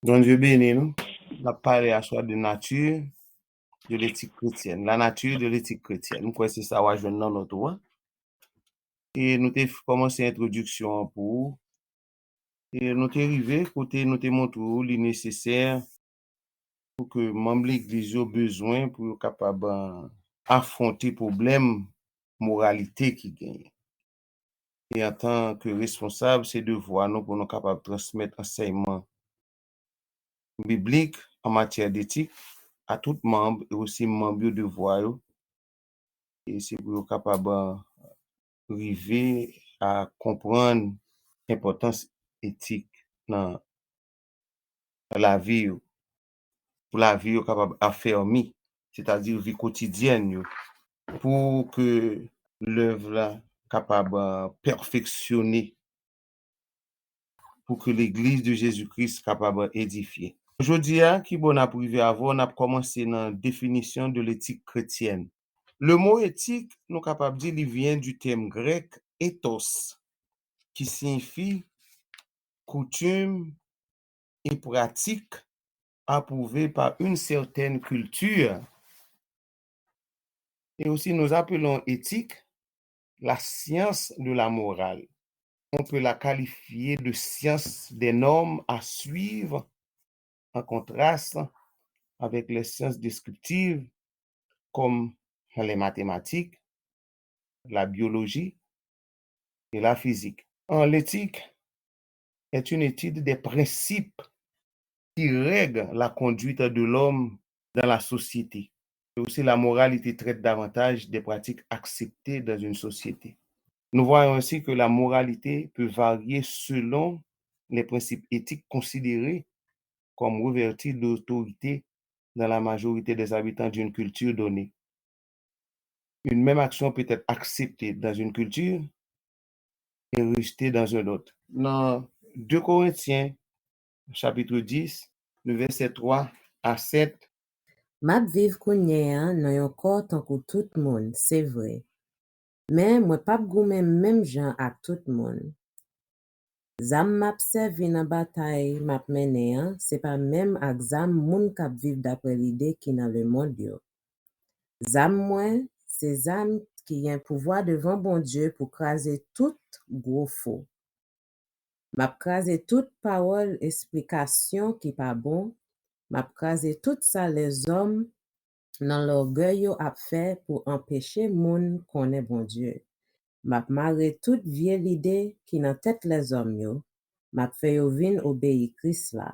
Donc, Dieu béni, nous. On a parlé à soi de nature, de l'éthique chrétienne. La nature de l'éthique chrétienne. Nous, c'est ça, on dans notre droit. Et nous avons commencé l'introduction pour. Et nous avons arrivé, côté, nous avons montré les nécessaires pour que les membres de l'Église aient besoin pour être capable d'affronter problèmes moralité qui gagnent. Et en tant que responsable, c'est de voir nous pour nous capables de transmettre enseignement biblique en matière d'éthique à tout membre et aussi membre de voir et c'est pour être capable d'arriver à comprendre l'importance éthique dans la vie pour la vie capable affermie, c'est-à-dire vie quotidienne pour que l'œuvre capable perfectionner pour que l'église de Jésus-Christ capable édifier. Aujourd'hui, qui bon a privé avant, on a commencé dans la définition de l'éthique chrétienne. Le mot éthique, nous capable de dire, il vient du terme grec ethos, qui signifie coutume et pratique approuvée par une certaine culture. Et aussi, nous appelons éthique la science de la morale. On peut la qualifier de science des normes à suivre en contraste avec les sciences descriptives comme les mathématiques, la biologie et la physique. L'éthique est une étude des principes qui règlent la conduite de l'homme dans la société. Et aussi, la moralité traite davantage des pratiques acceptées dans une société. Nous voyons aussi que la moralité peut varier selon les principes éthiques considérés comme revêtus d'autorité dans la majorité des habitants d'une culture donnée. Une même action peut être acceptée dans une culture et rejetée dans une autre. Dans 2 Corinthiens, chapitre 10, le verset 3 à 7. Map viv kounye an nan yon kor tankou tout moun, se vre. Men mwen pap goumen même jan ak tout moun. Zam map servi nan batay map mene an, se pa même ak zam moun kap viv dapre l'ide ki nan le monde yo. Zam mwen, se zam ki yon pouvoir devant bon Dieu pour craser tout gros faux. Map craser toute parole explication qui pas bon, map craser tout ça les hommes dans l'orgueil yo ap fait pour empêcher moun connaît bon Dieu. Map mare toute vieille idée qui nan tête les hommes yo, map fait yo vin obéi Christ la.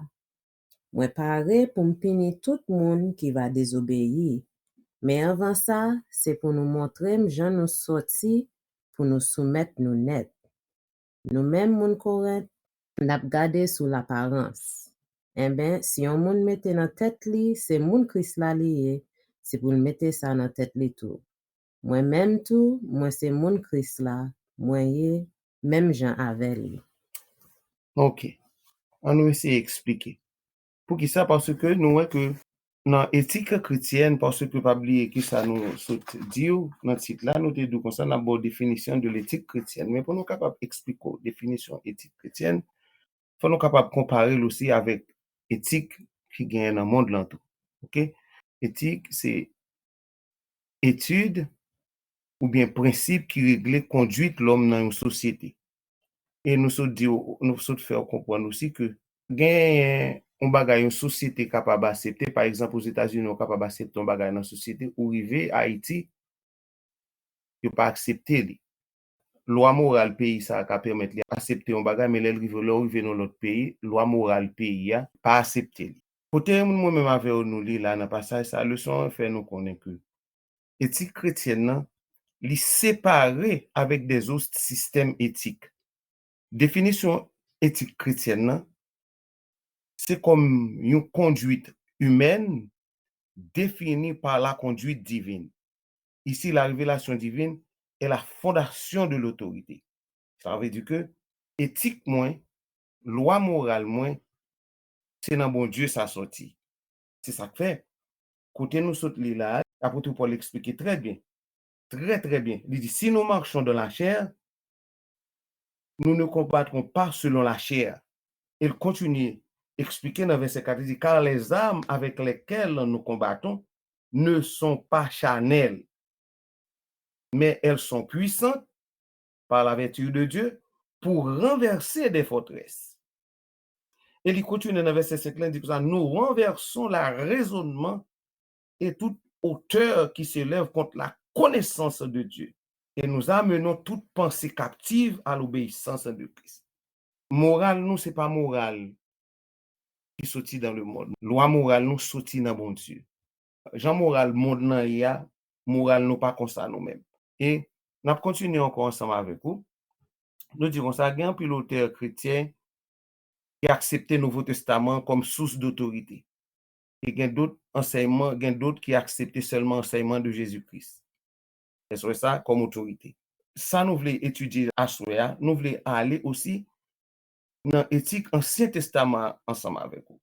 Mwen pare pour m'pini tout moun qui va désobéir. Mais avant ça, c'est pour nous montrer m'jan nous sorti pour nous soumettre nous net. Nous même moun Corinthe, n'ap gade sous l'apparence. Eh ben, si on moun mette dans tête li, c'est moun Christ la liye, c'est pour mette ça dans tête li tout. Moi même tout, moi c'est moun Christ la, moi ye, même Jean avec li. Ok, on va essayer d'expliquer. Pour qui ça? Parce que nous voyons que dans l'éthique chrétienne, parce que pas oublier qui ça nous dit dans ce titre là, nous te dit comme ça, dans la définition de l'éthique chrétienne. Mais pour nous capable d'expliquer la définition éthique chrétienne, il faut nous capable de comparer aussi avec l'éthique qui gagne dans le monde là tout. Ok? Éthique, c'est étude ou bien principe qui règle conduite l'homme dans une société. Et nous sommes faire comprendre aussi que gagne on bagay une société capable d'accepter, par exemple aux États-Unis on capable d'accepter un bagay dans la société ou rivé Haïti yo pas accepter li. Loi morale pays ça ka permettre li accepter un bagay mais rivé dans l'autre pays, loi morale pays a pas accepter li. Côté moi même avec nous li là dans passage ça leçon fait nous connaître que éthique chrétienne li séparé avec des autres systèmes éthiques. Définition éthique chrétienne c'est comme une conduite humaine définie par la conduite divine. Ici, la révélation divine est la fondation de l'autorité. Ça veut dire que éthique moins, loi morale moins, c'est dans bon Dieu ça sorti. C'est ça que fait. Côté nous saute là, apôtre Paul l'expliquer très bien. Très très bien. Il dit si nous marchons dans la chair, nous ne combattrons pas selon la chair. Il continue expliqué dans verset 4, il dit, car les armes avec lesquelles nous combattons ne sont pas charnelles, mais elles sont puissantes par la vertu de Dieu pour renverser des forteresses. Et il continue dans verset 5, il dit, nous renversons le raisonnement et toute hauteur qui s'élève contre la connaissance de Dieu. Et nous amenons toute pensée captive à l'obéissance de Christ. Morale, nous, ce n'est pas morale qui sortit dans le monde. Loi morale, nous sortit dans mon Dieu. Jean moral, monde nan ya, moral nous pas comme ça nous-mêmes. Et nous continuons encore ensemble avec vous. Nous disons ça, il y a un piloteur chrétien qui a accepté le Nouveau Testament comme source d'autorité. Et il y a d'autres enseignements, il y a d'autres qui acceptent seulement l'enseignement de Jésus-Christ. C'est ça comme autorité. Ça, nous voulons étudier à Soya, nous voulons aller aussi dans l'éthique Ancien Testament ensemble avec vous.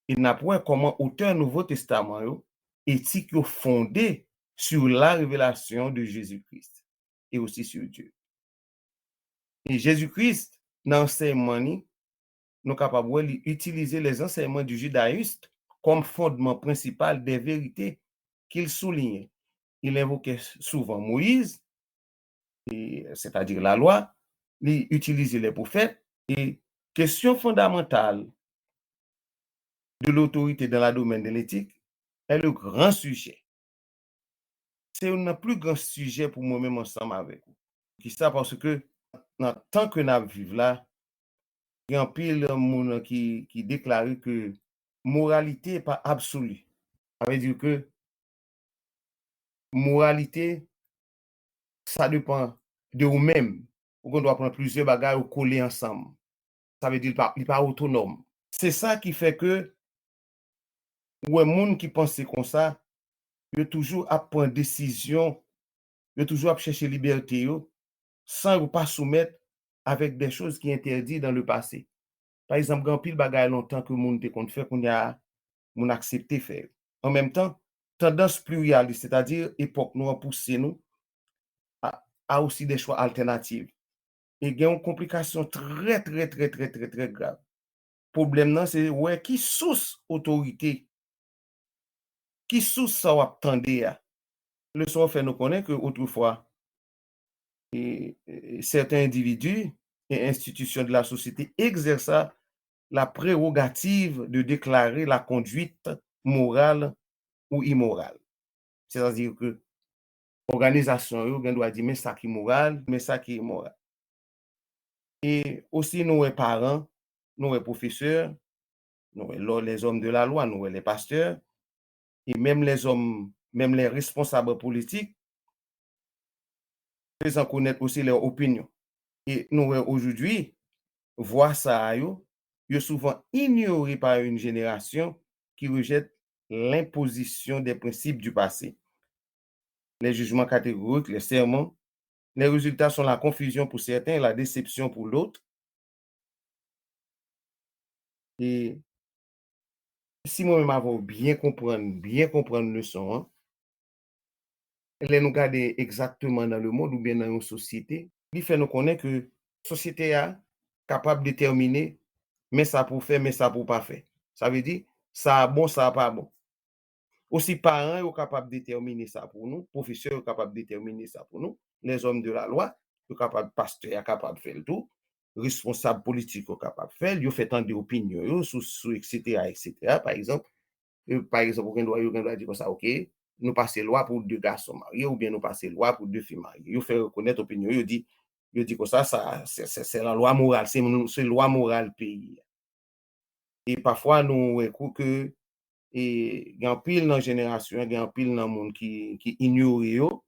Il n'a pas comment auteur Nouveau Testament, éthique fondée sur la révélation de Jésus-Christ et aussi sur Dieu. Et Jésus-Christ, dans l'enseignement, nous sommes capables d'utiliser les enseignements du judaïsme comme fondement principal des vérités qu'il souligne. Il invoquait souvent Moïse, c'est-à-dire la loi, il utilisait les prophètes, et question fondamentale de l'autorité dans le domaine de l'éthique est le grand sujet. C'est un plus grand sujet pour moi-même ensemble avec vous. Qui ça parce que tant que nous vivons là, il y a un pile de monde qui déclare que moralité n'est pas absolue. Ça veut dire que moralité, ça dépend de vous-même. On doit prendre plusieurs bagages ou coller ensemble. Ça veut dire qu'il n'est pas autonome. C'est ça qui fait que les gens qui pensent comme ça, ils toujours à prendre décision, ils toujours à chercher liberté sans pas soumettre avec des choses qui interdites dans le passé. Par exemple, grand pile bagaille longtemps que moun te kon fait qu'on a moun accepté faire. En même temps, tendance plurialiste, c'est-à-dire époque nous a poussé nous à aussi des choix alternatifs. Et il y a une complication très grave. Problème non c'est ouais qui source autorité, qui source ça ou attendez. Le son fait nous connaît que autrefois certains individus et institutions de la société exerçaient la prérogative de déclarer la conduite morale ou immorale. C'est-à-dire que l'organisation doit dire mais ça qui est moral, mais ça qui est immoral. Et aussi nous les parents, nous les professeurs, nous les hommes de la loi, nous les pasteurs, et même les hommes, même les responsables politiques, ils en connaissent aussi leurs opinions. Et nous aujourd'hui, voir ça, est souvent ignoré par une génération qui rejette l'imposition des principes du passé. Les jugements catégoriques, les sermons, les résultats sont la confusion pour certains et la déception pour l'autre. Et si moi-même avons bien comprendre le son, les nous garder exactement dans le monde ou bien dans une société, il fait nous connaître que la société est capable de déterminer mais ça pour faire, mais ça pour pas faire. Ça veut dire ça bon, ça pas bon. Aussi, parents sont capables de déterminer ça pour nous, professeurs sont capables de déterminer ça pour nous, les hommes de la loi sont capables, pasteurs sont capables de faire le tout, responsables politiques sont capables de faire, ils font tant d'opinions sur etc. Par exemple, on doit dire comme ça, ok, nous passons loi pour 2 garçons mariés ou bien nous passons loi pour 2 filles mariées. Ils font reconnaître l'opinion, ils disent comme ça, c'est la loi morale, c'est la loi morale pays. Et parfois, nous écoutons que et il y a un pile dans la génération, il y a un pile dans le monde qui ignore yo,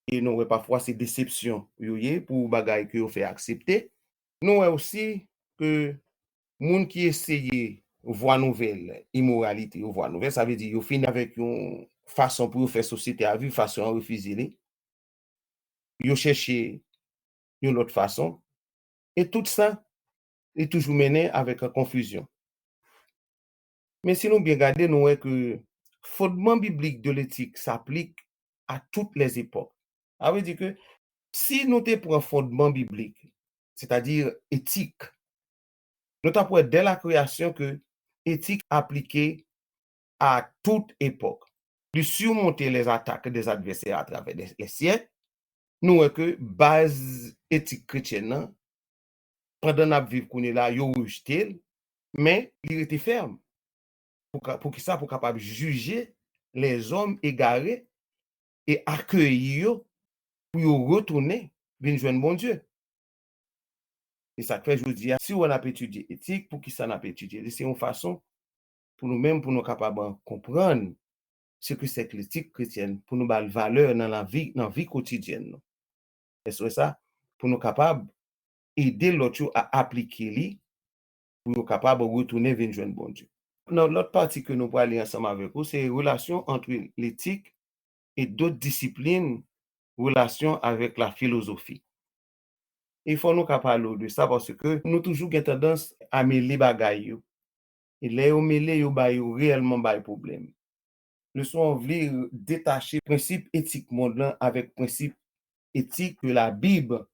et nous parfois c'est déception pour bagaille que vous fait accepter. Nous aussi que monde qui essaye voie nouvelle, immoralité ou voie nouvelle, ça veut dire yo finit avec une façon pour faire société à vivre, façon à refuser, yo chercher une autre façon, et tout ça est toujours mené avec confusion. Mais si nous bien regardons, nous voyons que le fondement biblique de l'éthique s'applique à toutes les époques. Ça veut dire que si nous prenons un fondement biblique, c'est-à-dire éthique, Nous avons dès la création que éthique appliquée à toute époque, de surmonter les attaques des adversaires à travers les siècles, nous voyons que base éthique chrétienne, pendant que nous vivons là, il a rejeté, mais il était ferme. Pour qui ça? Pour capable juger les hommes égarés et accueillir pour retourner venir joindre bon Dieu. Et ça fait, je vous dis, si on a étudié éthique, pour qui ça n'a pas étudié? C'est une façon pour nous-mêmes, pour nous capables de comprendre ce que c'est que l'éthique chrétienne, pour nous donner valeur dans la vie quotidienne. Et c'est ça, pour nous capables d'aider l'autre à appliquer, pour nous capables de retourner vers joindre bon Dieu. L'autre partie que nous pourrons aller ensemble avec vous, c'est la relation entre l'éthique et d'autres disciplines, relation avec la philosophie. Il faut nous parler de ça parce que nous toujours avons tendance à mêler les bagailles. Et là, on mêle, il y a réellement des problèmes. Nous sommes venus détacher le principe éthique mondial avec le principe éthique que la Bible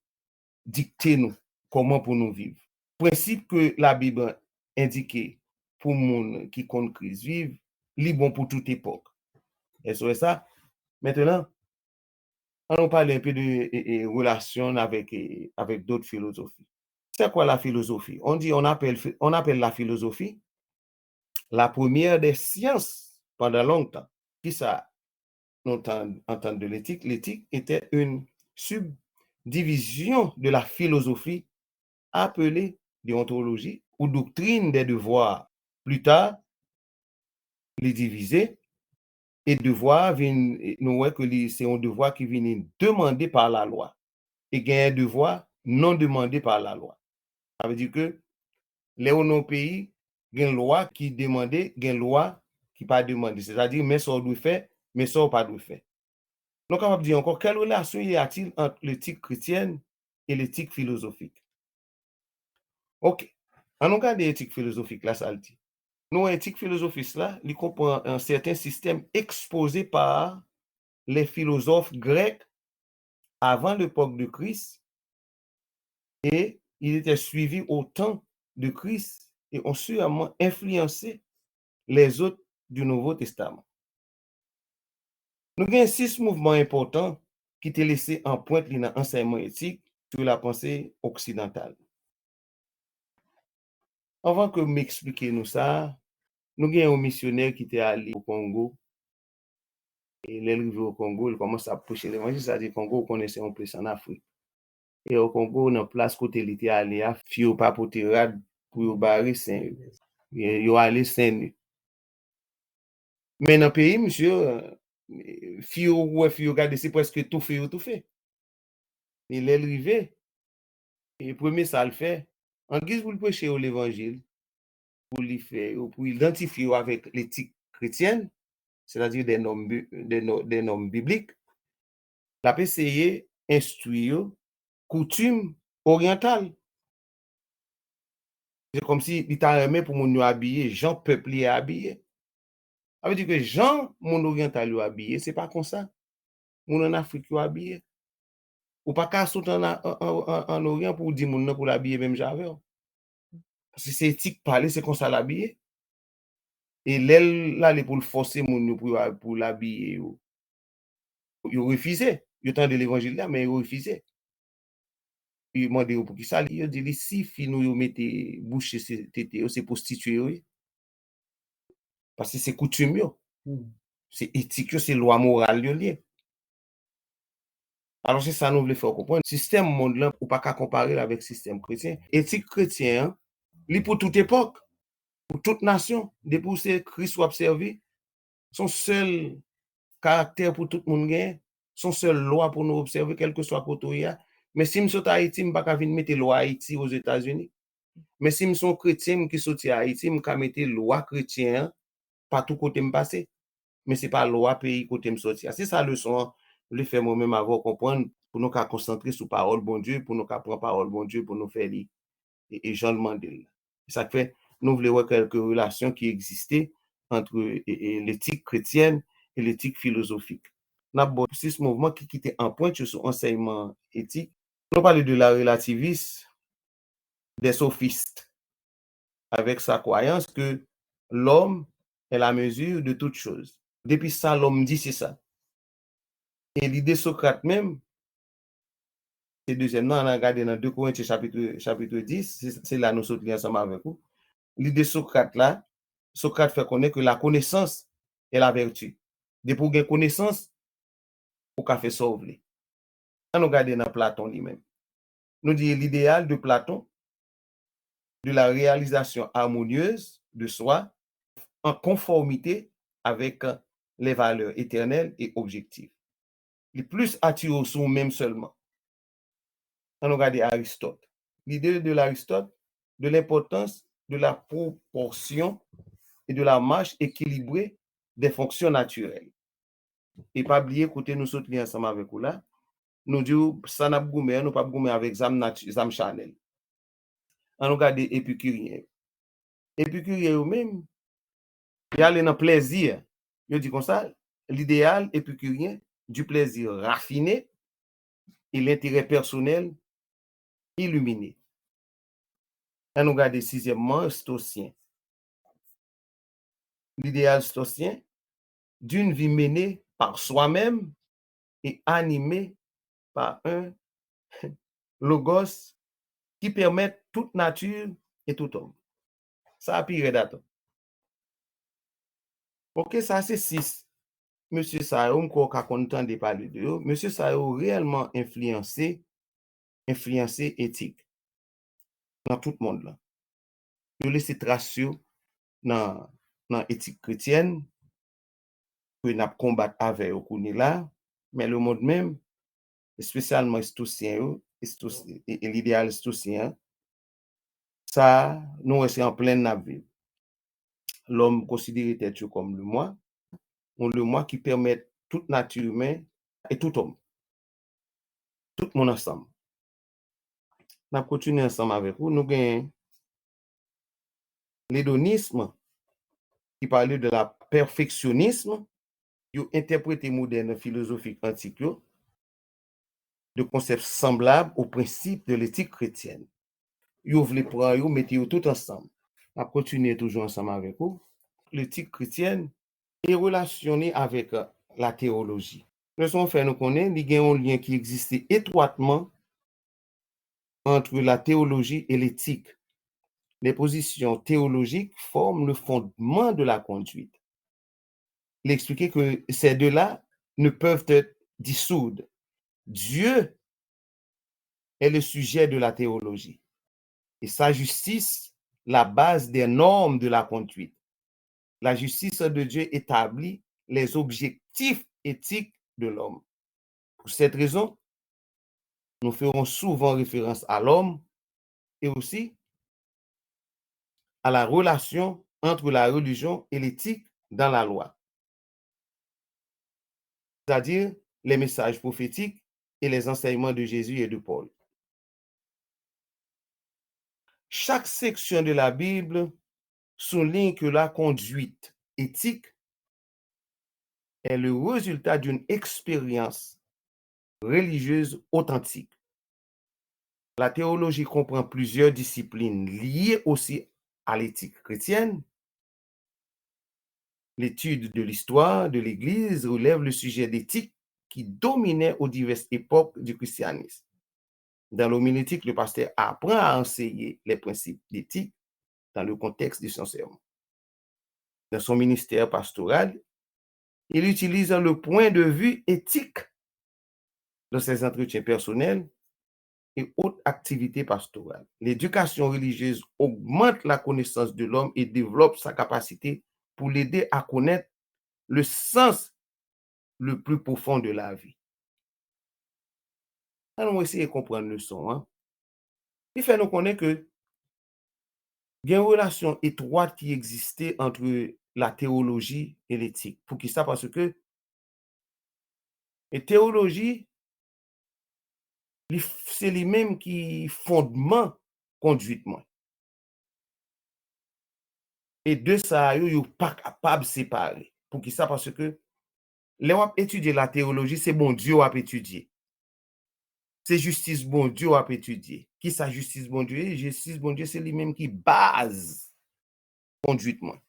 dicte nous, comment pour nous vivre. Le principe que la Bible indique pour le monde qui compte Christ vivre, il est bon pour toute époque. Et c'est ça. Maintenant, on parle un peu de relation avec d'autres philosophies. C'est quoi la philosophie? On appelle la philosophie la première des sciences pendant longtemps. Qui ça? En temps de l'éthique, l'éthique était une subdivision de la philosophie appelée déontologie ou doctrine des devoirs. Plus tard, les diviser et devoir nous voyons que c'est un devoir qui vient demandé par la loi et il y a un devoir non demandé par la loi. Ça veut dire que les nos pays, il y a une loi qui demandait, il y a une loi qui pas demandé. C'est-à-dire, mais ça on doit faire, mais ça on pas doit faire. Donc, on va dire encore, quelle relation y a-t-il entre l'éthique chrétienne et l'éthique philosophique? Ok. En regardant l'éthique philosophique, là, ça le dit. Nous, l'éthique philosophique, là, il comprend un certain système exposé par les philosophes grecs avant l'époque de Christ et il était suivi au temps de Christ et ont sûrement influencé les autres du Nouveau Testament. Nous avons 6 mouvements importants qui étaient laissés en pointe dans l'enseignement éthique sur la pensée occidentale. Avant que m'explique nous ça, nous avons un missionnaire qui était allé au Congo. Et il est arrivé au Congo, il commence à prêcher l'évangile, c'est-à-dire Congo, vous connaissez un peu en Afrique. Et au Congo, dans la place côté il était allé, il n'y a pas pour barrer Saint. Il a allé Saint. Mais dans le pays, monsieur, fio regarde, c'est presque tout fait. Il est arrivé, et le premier ça le fait, en guise pour le prêcher l'évangile, pour identifier avec l'éthique chrétienne, c'est-à-dire des normes bibliques, la peut essayer instruire coutume orientale. C'est comme si il t'a aimé pour mon habillé, Jean peuple est habillé. Ça veut dire que Jean, mon oriental est habillé, c'est pas comme ça. Mon en Afrique est habillé. Ou pas qu'à sauter en Orient pour dire mon pour l'habiller même j'avais. Parce que c'est éthique parler, c'est comme ça l'habiller. Et là, pour le forcer mon pour l'habiller. Il refusait. Il temps de l'évangile là, mais il refusait. Il m'a dit pour qui ça, il dit si fi nous mettez bouche c'est prostituer. Parce que c'est coutume. C'est éthique, c'est loi morale lié. Alors c'est ça nous voulons faire comprendre. Système monde là, ou pas qu'à comparer avec système chrétien. Éthique chrétien, li pour toute époque, pour toute nation, depuis que Christ soit observé, son seul caractère pour tout le monde gagne, son seul loi pour nous observer, quel que soit côté. Mais si je suis à Haïti, je ne peux pas mettre loi Haïti aux États-Unis. Mais si je suis chrétien qui sont à Haïti, je peux mettre loi chrétienne partout côté me passer. Mais ce n'est pas loi pays côté me sortir. C'est ça le leçon. Je faire moi-même avant comprendre pour nous concentrer sur parole bon Dieu, pour nous prendre parole bon Dieu, pour nous faire lire. Et Jean le Mandel. Ça fait, nous voulons voir quelques relations qui existaient entre l'éthique chrétienne et l'éthique philosophique. Nous avons ce mouvement qui était en pointe sur l'enseignement éthique. Nous parlons de la relativiste, des sophistes. avec sa croyance que l'homme est la mesure de toutes choses. Depuis ça, l'homme dit c'est ça. Et l'idée Socrate même, c'est deuxièmement, on a regardé dans 2 Corinthiens chapitre 10, c'est là nous sommes ensemble avec vous. L'idée Socrate là, Socrate fait connaître que la connaissance est la vertu. Dès pour gagner connaissance, pour qu'a fait sauver. On regarde dans Platon lui-même. Nous dit l'idéal de Platon de la réalisation harmonieuse de soi en conformité avec les valeurs éternelles et objectives. Les plus attirés sont même seulement. On regarde Aristote. L'idée de l'Aristote de l'importance de la proportion et de la marche équilibrée des fonctions naturelles. Et pas oublier côté nous autres ensemble avec vous là, nous disons ça n'a goumé, nous pas goumé avec zam Chanel. On regarde épicurien. Épicurien eux-mêmes, il y a le plaisir. Je dis comme ça, l'idéal épicurien du plaisir raffiné et l'intérêt personnel illuminé. On regarde sixièmement stoïcien. L'idéal stoïcien d'une vie menée par soi-même et animée par un logos qui permet toute nature et tout homme. Ça a pire d'attendre. Ok, ça c'est 6. Monsieur Sao, qu'on a content de parler de eux, Monsieur Sao réellement influencé éthique dans tout le monde là. De laisser trace dans éthique chrétienne que n'a combattre avec au kouni là, mais le monde même, spécialement stoïcien et l'idéal stoïcien, ça nous c'est en pleine navire. L'homme considéré être comme le moi qui permet toute nature humaine et tout homme, tout mon ensemble. On continue ensemble avec vous. Nous avons l'hédonisme qui parlait de la perfectionnisme, qui interprété moderne philosophique antique de concepts semblables aux principes de l'éthique chrétienne. Vous voulez prendre, mettez tout ensemble. On continue toujours ensemble avec vous. L'éthique chrétienne est relationnée avec la théologie. Nous sommes fait nous connaître, il y a un lien qui existait étroitement entre la théologie et l'éthique. Les positions théologiques forment le fondement de la conduite. Il expliquait que ces deux-là ne peuvent être dissoudre. Dieu est le sujet de la théologie et sa justice, la base des normes de la conduite. La justice de Dieu établit les objectifs éthiques de l'homme. Pour cette raison, nous ferons souvent référence à l'homme et aussi à la relation entre la religion et l'éthique dans la loi, c'est-à-dire les messages prophétiques et les enseignements de Jésus et de Paul. Chaque section de la Bible souligne que la conduite éthique est le résultat d'une expérience religieuse authentique. La théologie comprend plusieurs disciplines liées aussi à l'éthique chrétienne. L'étude de l'histoire de l'Église relève le sujet d'éthique qui dominait aux diverses époques du christianisme. Dans l'homilétique, le pasteur apprend à enseigner les principes d'éthique dans le contexte de son sermon. Dans son ministère pastoral, il utilise le point de vue éthique dans ses entretiens personnels et autres activités pastorales. L'éducation religieuse augmente la connaissance de l'homme et développe sa capacité pour l'aider à connaître le sens le plus profond de la vie. Allons essayer de comprendre le son. Il fait nous connaître que il y a une relation étroite qui existait entre la théologie et l'éthique. Pour qui ça? Parce que la théologie, c'est lui-même qui fondement conduite. Et de ça, ils ne sont pas capables de séparer. Pour qui ça? Parce que les gens étudier la théologie, c'est bon Dieu a étudier. C'est justice bon Dieu a étudier. Qui ça justice bon Dieu? Justice bon Dieu, c'est lui-même qui base conduite moi.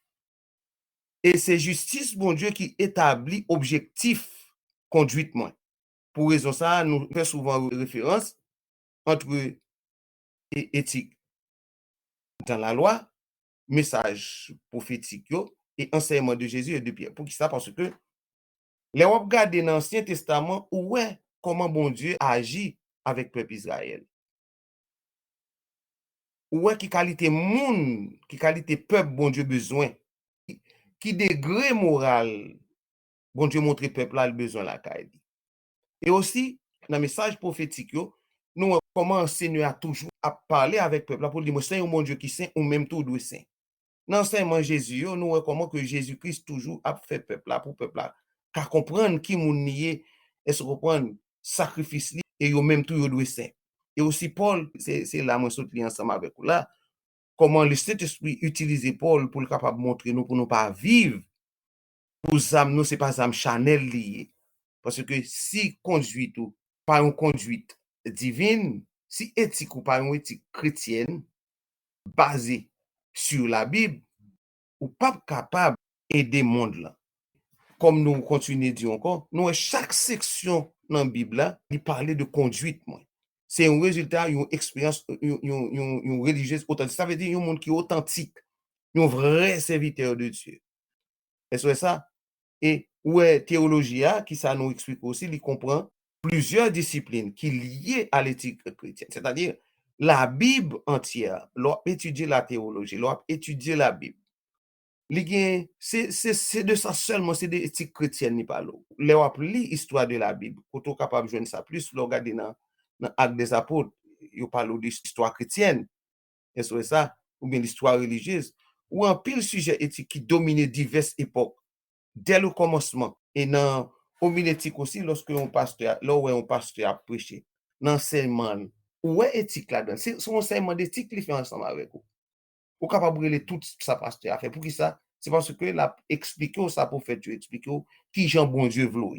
Et c'est justice, bon Dieu, qui établit objectif conduite moi. Pour raison ça, nous faisons souvent référence entre éthique dans la loi, message prophétique et enseignement de Jésus et de Pierre. Pour qui ça? Parce que les on regarde dans l'Ancien Testament, ouais, comment bon Dieu agit avec le peuple Israël. Ouais, qui qualité monde, qui qualité peuple bon Dieu besoin, qui degré moral bon Dieu montre peuple là le besoin la caille. Et aussi dans le message prophétique nous comment enseigner à toujours à parler avec peuple là pour dire c'est un bon Dieu qui saint ou même tout doit saint. Dans l'enseignement Jésus nous voyons comment que Jésus-Christ toujours a fait peuple là pour peuple là car comprendre qui moun nié et se comprendre sacrifice li et yo même tout yo doit saint. Et aussi Paul c'est là moi saute ensemble avec vous là comment le Saint-Esprit utilise Paul pour le capable montrer nous pour nous pas vivre pour ça nous c'est pas ça Chanel lié parce que si conduite ou pas une conduite divine si éthique ou pas une éthique chrétienne basée sur la Bible ou pas capable d'aider le monde là comme nous continuons dire encore nous chaque section dans la Bible là il parlait de conduite moi c'est un résultat une expérience une religieuse authentique ça veut dire un monde qui est authentique un vrai serviteur de Dieu et c'est ça et ouais théologie qui ça nous explique aussi il comprend plusieurs disciplines qui liées à l'éthique chrétienne c'est-à-dire la Bible entière l'on étudier la théologie l'on étudier la Bible c'est de ça seulement c'est des éthiques chrétiennes ni pas l'eau l'on lit histoire de la Bible pour être capable de joindre ça plus l'on regarder dans Actes des Apôtres il parle d'histoire chrétienne et c'est ça ou bien l'histoire religieuse ou un pile sujet éthique qui dominait diverses époques dès le commencement et dans homilétique aussi lorsque un pasteur là où un pasteur a prêché l'enseignement où est éthique là-dedans c'est son enseignement d'éthique qui fait ensemble avec vous ou capable brûler tout ça pasteur a fait pour qui ça c'est parce que l'a expliqué ça pour faire Dieu expliquer qui Jean bon Dieu vouloir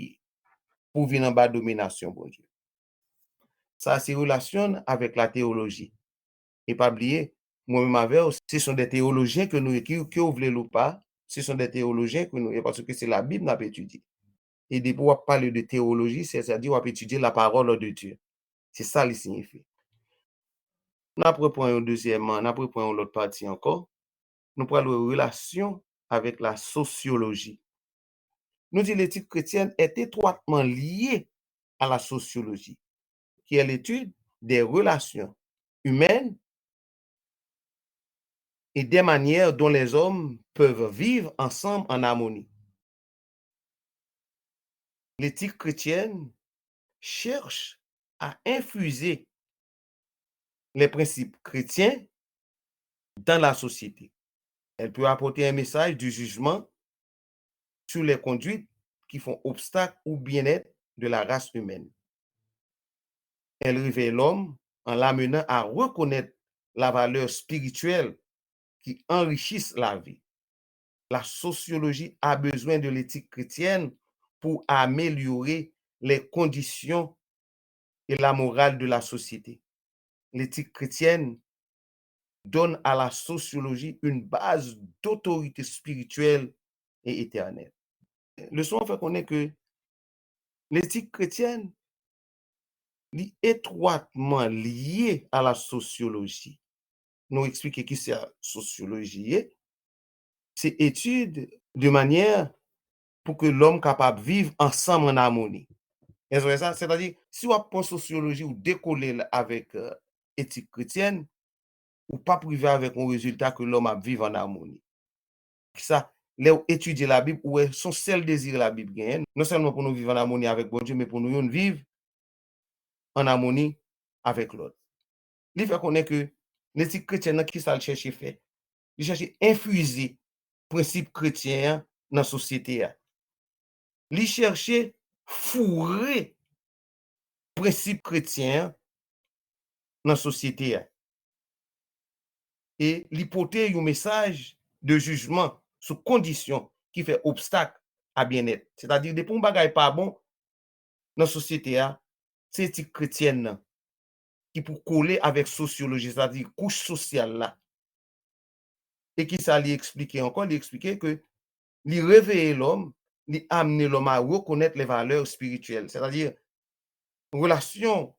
pour venir en bas domination bon Dieu ça c'est relation avec la théologie et pas oublier moi-même avec ce sont des théologiens que nous qui ouvrent ou pas ce sont des théologiens que nous parce que c'est la Bible n'a pas étudié. Et de pouvoir parler de théologie, c'est-à-dire on va étudier la parole de Dieu. C'est ça qui signifie. Nous apprenons deuxièmement, nous apprenons l'autre partie encore. Nous parlons de relation avec la sociologie. Nous disons que l'éthique chrétienne est étroitement liée à la sociologie, qui est l'étude des relations humaines et des manières dont les hommes peuvent vivre ensemble en harmonie. L'éthique chrétienne cherche à infuser les principes chrétiens dans la société. Elle peut apporter un message du jugement sur les conduites qui font obstacle au bien-être de la race humaine. Elle réveille l'homme en l'amenant à reconnaître la valeur spirituelle qui enrichisse la vie. La sociologie a besoin de l'éthique chrétienne pour améliorer les conditions et la morale de la société. L'éthique chrétienne donne à la sociologie une base d'autorité spirituelle et éternelle. Le son fait connaître que l'éthique chrétienne est étroitement liée à la sociologie. Nous expliquer qui c'est la sociologie. C'est étude de manière pour que l'homme capable de vivre ensemble en harmonie. C'est-à-dire, si on prend sociologie ou décoller avec éthique chrétienne, ou pas privé avec un résultat que l'homme a vivre en harmonie. Ça, là, étudier la Bible, où est son seul désir la Bible gagne, non seulement pour nous vivre en harmonie avec bon Dieu, mais pour nous vivre en harmonie avec l'autre. Il fait qu'on est que l'éthique chrétienne, qui ça le cherche fait? Il cherche infuser principe chrétien dans la société. Il cherche fourrer principe chrétien dans la société. Et l'hypothèse un message de jugement sous condition qui fait obstacle à bien-être. C'est-à-dire, depuis un bagage pas bon dans la société, c'est l'éthique chrétienne qui pour coller avec sociologie, c'est-à-dire couche sociale là, Et qui ça lui expliquer encore? Lui expliquer que lui réveiller l'homme, lui amener l'homme à reconnaître les valeurs spirituelles. C'est-à-dire, relation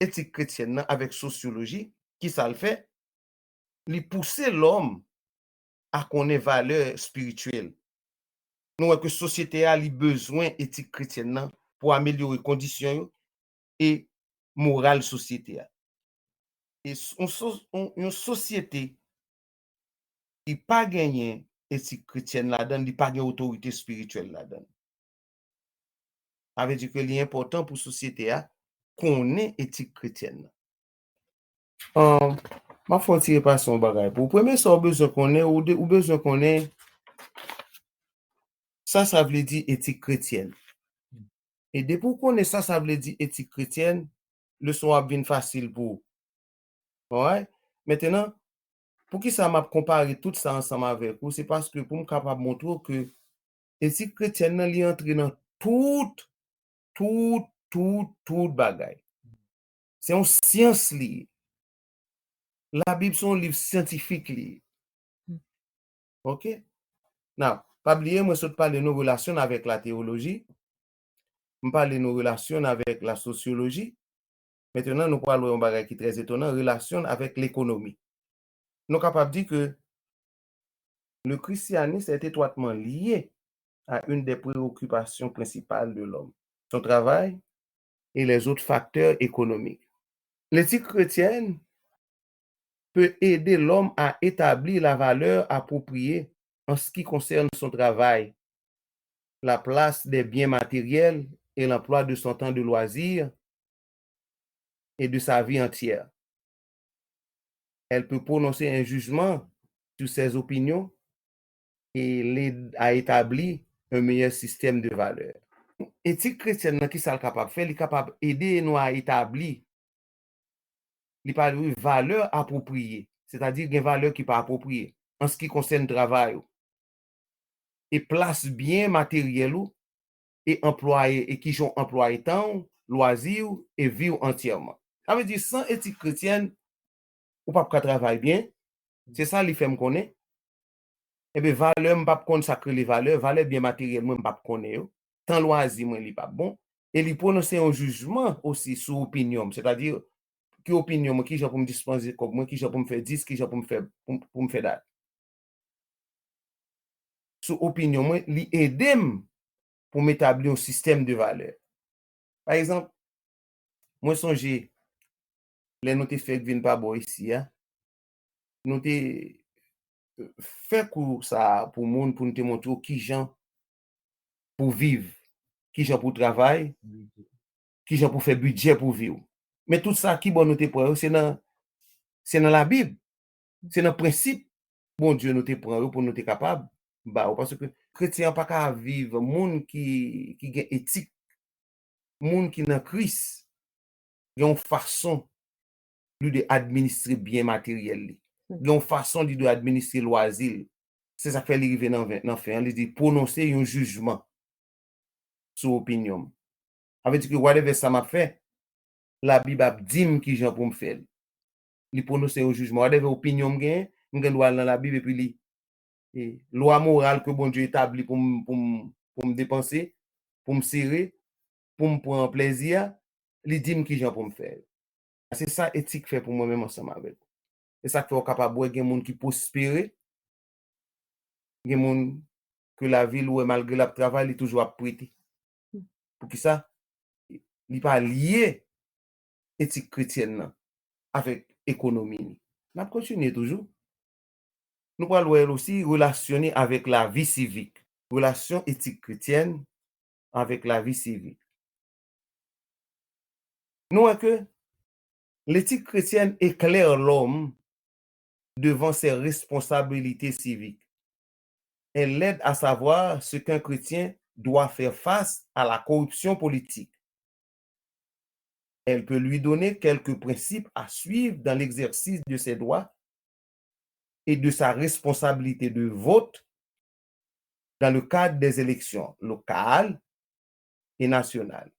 éthique chrétienne avec sociologie, qui ça le fait? Lui pousser l'homme à connaître valeurs spirituelles. Nous voyons que la société a besoin d'éthique chrétienne pour améliorer les conditions et morale société. Et une société qui n'a pas gagné éthique chrétienne là-dedans, qui n'a pas gagné autorité spirituelle là-dedans. Ça veut dire que l'important pour la société qu'on ait éthique chrétienne. Ma faut tirer pas son bagage. Pour premier ça besoin qu'on ait ou besoin qu'on ait ça veut dire éthique chrétienne. Et depuis qu'on est ça veut dire éthique chrétienne, le son a bien facile pour. Ouais. Maintenant, pour qui ça m'a comparé tout ça ensemble avec vous, c'est parce que pour me capable de montrer que l'éthique chrétienne est entrée dans tout bagaille. C'est une science liée. La Bible c'est un livre scientifique lié. OK? Now, pas oublier, moi, je parle de nos relations avec la théologie. Je parle de nos relations avec la sociologie. Maintenant, nous parlons d'un bagage qui est très étonnant, relation avec l'économie. Nous sommes capables de dire que le christianisme est étroitement lié à une des préoccupations principales de l'homme, son travail et les autres facteurs économiques. L'éthique chrétienne peut aider l'homme à établir la valeur appropriée en ce qui concerne son travail, la place des biens matériels et l'emploi de son temps de loisir et de sa vie entière. Elle peut prononcer un jugement sur ses opinions et l'aider à établir un meilleur système de valeurs. Éthique chrétienne, qui ça capable de faire? Elle est capable d'aider nous à établir les valeurs appropriées, c'est-à-dire des valeurs qui ne sont pas appropriées en ce qui concerne le travail et place bien matériel et employé et qui sont employés temps, loisirs et vivre entièrement. Ça veut dire sans éthique chrétienne, ou pas travailler bien, c'est ça les fait me connaître. Et bien valeur, je pas consacrer les valeurs bien matérielles, moi pas connaître. Tant loisir moi pas bon et il prononcer un jugement aussi sur opinion, c'est-à-dire qui opinion qui j'ai pour me dispenser comme moi qui j'ai pour me faire 10 qui j'ai pour me faire pour me faire date. Sur opinion moi li aider pour m'établir un système de valeurs. Par exemple, moi songer les nous te fait venir pas bon ici nous te fait cours ça pour monde pour nous te montrer qui gens pour vivre, qui gens pour travailler, qui gens pour faire budget pour vivre. Mais tout ça qui bon nous te prend c'est dans la Bible. C'est dans le principe bon Dieu nous te prend pour nous être capable parce que chrétien pas qu'à vivre monde qui gagne éthique, monde qui dans Christ, une façon de administrer bien matériel, une façon de administrer loisir. C'est ça fait arriver dans fin, il dit prononcer un jugement sur opinion. Avec dire que whatever ça m'a fait, la Bible a dit qui j'en pour me faire. Il prononcer un jugement, whatever opinion gagne, on doit dans la Bible et puis et loi morale que bon Dieu établit pour me dépenser, pour me serrer, pour me prendre plaisir, il dit qui j'en pour me faire. C'est ça éthique fait pour moi-même ensemble avec. Et ça fait capable de gens qui prospèrent, des gens que la ville où malgré le travail, il est toujours à prêter. Pour qui ça? Il n'est pas lié éthique chrétienne avec économie. On continue toujours. Nous parlons aussi relationner avec la vie civique. Relation éthique chrétienne avec la vie civique. Nous voyons que l'éthique chrétienne éclaire l'homme devant ses responsabilités civiques. Elle l'aide à savoir ce qu'un chrétien doit faire face à la corruption politique. Elle peut lui donner quelques principes à suivre dans l'exercice de ses droits et de sa responsabilité de vote dans le cadre des élections locales et nationales.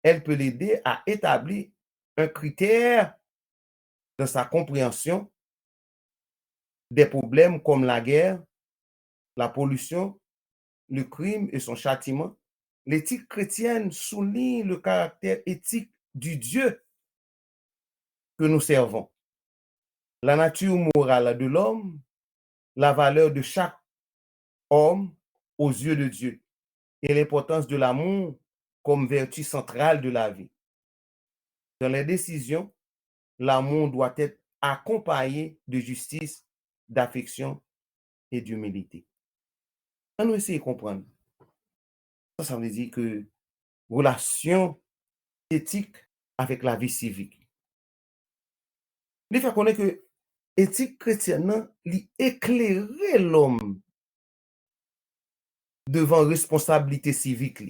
Elle peut l'aider à établir un critère dans sa compréhension des problèmes comme la guerre, la pollution, le crime et son châtiment, l'éthique chrétienne souligne le caractère éthique du Dieu que nous servons, la nature morale de l'homme, la valeur de chaque homme aux yeux de Dieu et l'importance de l'amour comme vertu centrale de la vie. Dans les décisions, l'amour doit être accompagné de justice, d'affection et d'humilité. On nous essayer de comprendre. Ça veut dire que relation éthique avec la vie civique. Il faut connaître que l'éthique chrétienne, lui éclairer l'homme devant responsabilité civique.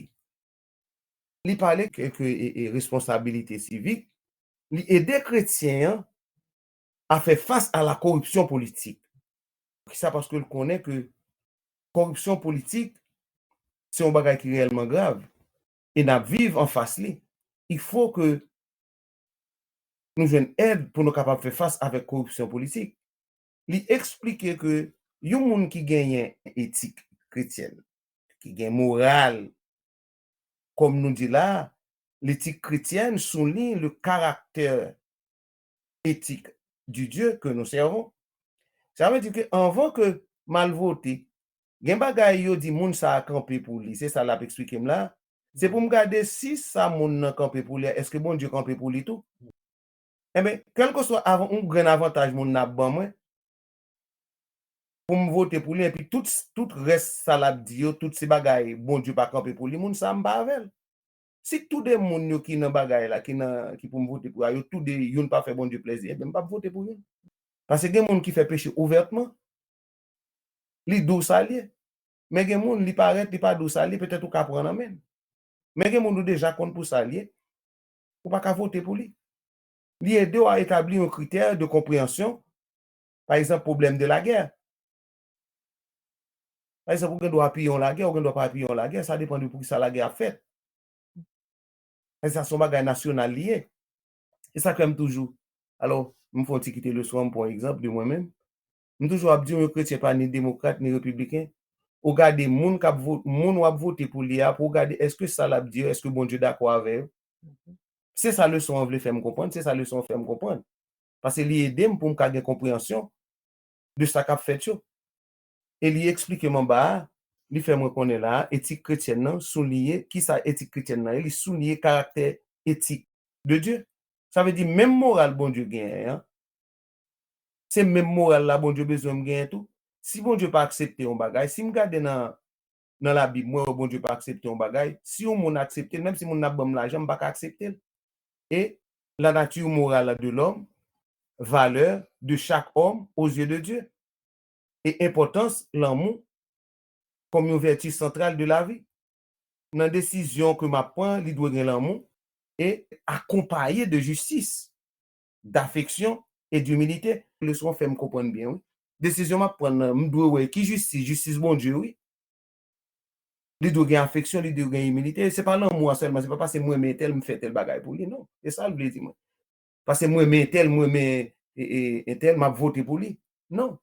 Il parlait que responsabilité civique, il aider chrétiens à faire face à la corruption politique. Ça parce que le connaît que corruption politique, c'est un bagage qui est réellement grave. Et nous vivons en face. Il faut que nous ayons une aide pour nous capables de faire face avec corruption politique. Il explique que les gens qui gagnent éthique chrétienne, qui gagnent morale, comme nous dit là, l'éthique chrétienne souligne le caractère éthique du Dieu que nous servons. Ça veut dire qu'avant que mal voter, gen bagay yo di moun sa campé pour lui, c'est ça l'a expliqué là. C'est pour me garder si ça moun nan campé pour lui, est-ce que bon Dieu campé pour lui tout? Eh bien, quel que soit un grand avantage moun n'a ban moi, pour me voter pour lui, et puis tout reste ça l'a dit yo, tout ces bagay, bon Dieu pas campé pour lui, moun sa m'pa avec. Si tout des moun yo qui nan bagay là, qui pour me voter pour yo, tout des yon pas fait bon Dieu plaisir, eh bien, m'pa voter pour lui. Parce que gen moun qui fait péché ouvertement, li dou salier. Mais gen moun li paraît li pas dou salier, peut-être ou ka prendre en main. Mais gen moun déjà compte pour salier, ou pas ka voter pour lui. Li aide à établir un critère de compréhension, par exemple, problème de la guerre. Par exemple, ou gen doit appuyer la guerre, ou gen doit pas appuyer la guerre, ça dépend de pour qui ça la guerre a fait. Et ça son bagage national lié. Et ça comme toujours. Alors, me faut quitter le soir pour exemple de moi-même. Je toujours dire que chrétien pas ni démocrate ni républicain. Regardez moun k'ap vote, moun w'ap voter pour l'IA pour regarder est-ce que ça l'a dire, est-ce que bon Dieu d'accord avec. C'est ça leçon on veut faire me comprendre, c'est ça leçon faire me comprendre. Parce que li aider pour me garder compréhension de ça qu'a fait yo. Et li explique mon ba, li fait moi connaît là éthique chrétienne nan souligner qui ça éthique chrétienne nan, il souligner caractère éthique de Dieu. Ça veut dire même morale bon Dieu gagne hein. C'est même morale là bon Dieu besoin me gagne tout. Si bon Dieu pas accepter un bagage, si me garder dans la Bible, moi bon Dieu pas accepter un bagage, si on mon accepter même si mon n'a bon l'argent, pas accepter. Et la nature morale de l'homme, valeur de chaque homme aux yeux de Dieu. Et importance, l'amour comme une vertu centrale de la vie. Dans la décision que m'a prend, il doit gagner l'amour et accompagné de justice, d'affection et d'humilité. Le soin fait me comprendre bien, oui. Décision m'a prendre, m'doit qui justice bon Dieu, oui. Il doit gagner affection, il doit gagner humilité. C'est pas l'amour seulement, c'est pas parce que moi mais tel me fait tel bagaille pour lui, non. C'est ça le veut dire moi. Parce que moi mais tel et tel m'a voté pour lui. Non.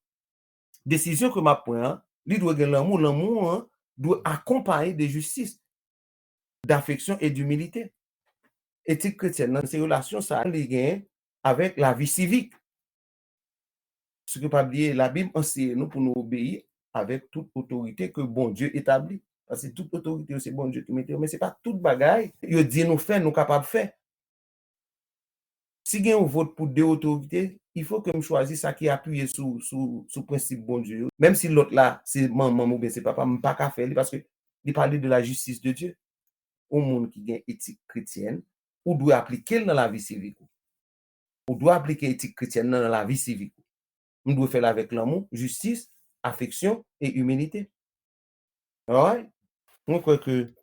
Décision que m'a prend, il doit gagner l'amour hein, doit accompagner de justice, d'affection et d'humilité. Éthique chrétienne, dans ces relations, ça a lien avec la vie civique. Ce que pas oublier, la Bible enseigne nous pour nous obéir avec toute autorité que bon Dieu établit. Parce que toute autorité, c'est bon Dieu qui met, mais c'est pas toute bagaille. Il dit nous faire, nous capables de faire. Si on vote pour deux autorités, il faut que je choisisse ça qui est appuyé sous principe bon Dieu. Même si l'autre là, c'est maman ou bien c'est papa, je ne peux pas faire parce que il parle de la justice de Dieu. Au monde qui a éthique chrétienne, ou doit appliquer dans la vie civique. Ou doit appliquer éthique chrétienne dans la vie civique. On doit faire avec l'amour, justice, affection et humilité. Alright? Moi, je crois que je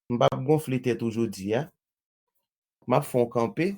ne vais pas gonfler tête aujourd'hui. Je vais faire camper.